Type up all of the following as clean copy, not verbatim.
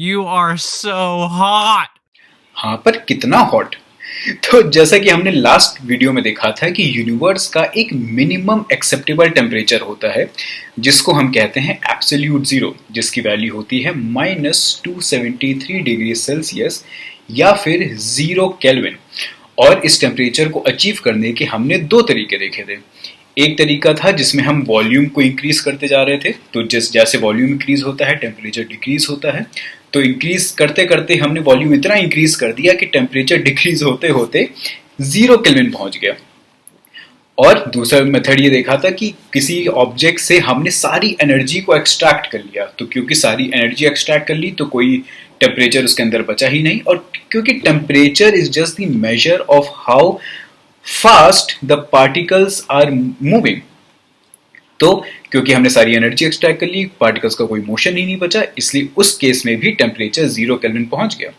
You are so hot. हाँ, पर कितना हॉट? तो जैसा कि हमने लास्ट वीडियो में देखा था कि यूनिवर्स का एक मिनिमम एक्सेप्टेबल टेम्परेचर होता है जिसको हम कहते हैं एब्सोल्यूट जीरो, जिसकी वैल्यू होती है -273 डिग्री सेल्सियस या फिर 0 केल्विन। और इस टेम्परेचर को अचीव करने के हमने दो तरीके देखे थे। एक तरीका था जिसमें हम वॉल्यूम को इंक्रीज करते जा रहे थे, तो जैसे वॉल्यूम इंक्रीज होता है टेम्परेचर डिक्रीज होता है। तो इंक्रीज करते करते हमने वॉल्यूम इतना इंक्रीज कर दिया कि टेम्परेचर डिक्रीज होते होते 0 केल्विन पहुंच गया। और दूसरा मेथड ये देखा था कि किसी ऑब्जेक्ट से हमने सारी एनर्जी को एक्सट्रैक्ट कर लिया, तो क्योंकि सारी एनर्जी एक्सट्रैक्ट कर ली तो कोई टेम्परेचर उसके अंदर बचा ही नहीं। और क्योंकि temperature is just the measure of how fast the particles are moving, तो क्योंकि हमने सारी एनर्जी एक्सट्रैक्ट कर ली, पार्टिकल्स का कोई मोशन ही नहीं बचा, इसलिए उस केस में भी टेम्परेचर 0 केल्विन पहुंच गया।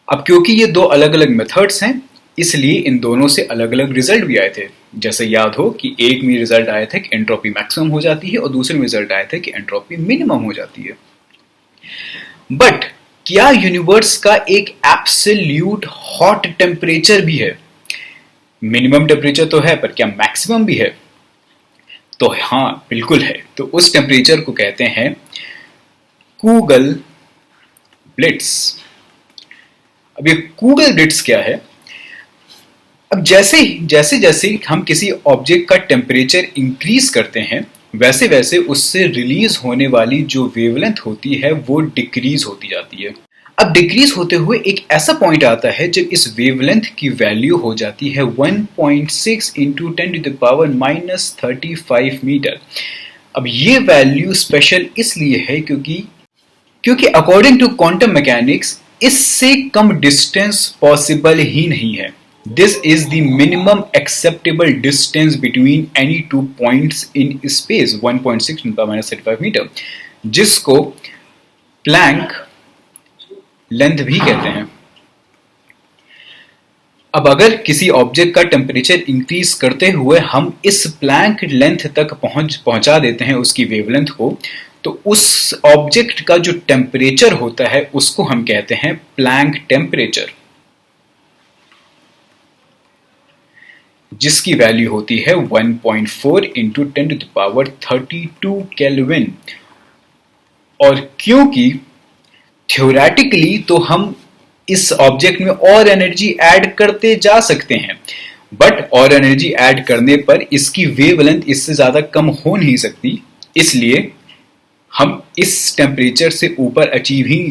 अब क्योंकि ये दो अलग अलग मेथड्स हैं, इसलिए इन दोनों से अलग अलग रिजल्ट भी आए थे। जैसे याद हो कि एक में रिजल्ट आया था कि एंट्रोपी मैक्सिमम हो जाती है और दूसरे में रिजल्ट आया था कि एंट्रोपी मिनिमम हो जाती है। बट क्या यूनिवर्स का एक एब्सोल्यूट हॉट टेम्परेचर भी है? मिनिमम टेम्परेचर तो है, पर क्या मैक्सिमम भी है? तो हाँ, बिल्कुल है। तो उस टेम्परेचर को कहते हैं कूगल ब्लिट्स। अब ये कूगल ब्लिट्स क्या है? अब जैसे जैसे हम किसी ऑब्जेक्ट का टेम्परेचर इंक्रीज करते हैं, वैसे वैसे उससे रिलीज होने वाली जो वेवलेंथ होती है वो डिक्रीज होती जाती है। अब डिक्रीज होते हुए एक ऐसा पॉइंट आता है जब इस वेवलेंथ की वैल्यू हो जाती है 1.6 इंटू 10⁻⁻35 मीटर। अब ये वैल्यू स्पेशल इसलिए है क्योंकि अकॉर्डिंग टू क्वांटम मैकेनिक्स इससे कम डिस्टेंस पॉसिबल ही नहीं है। This is the minimum acceptable distance between any two points in space, 1.6 × 10⁻⁵ metre, जिसको प्लैंक लेंथ भी कहते हैं। अब अगर किसी ऑब्जेक्ट का टेम्परेचर इंक्रीज करते हुए हम इस प्लैंक लेंथ तक पहुंचा देते हैं उसकी वेवलेंथ को, तो उस ऑब्जेक्ट का जो टेम्परेचर होता है उसको हम कहते हैं प्लैंक टेम्परेचर, जिसकी वैल्यू होती है 1.4 इंटू 10⁻32 केल्विन। और क्योंकि थ्योरेटिकली तो हम इस ऑब्जेक्ट में और एनर्जी ऐड करते जा सकते हैं, बट और एनर्जी ऐड करने पर इसकी वेवलेंथ इससे ज्यादा कम हो नहीं सकती, इसलिए हम इस टेम्परेचर से ऊपर अचीव ही नहीं कर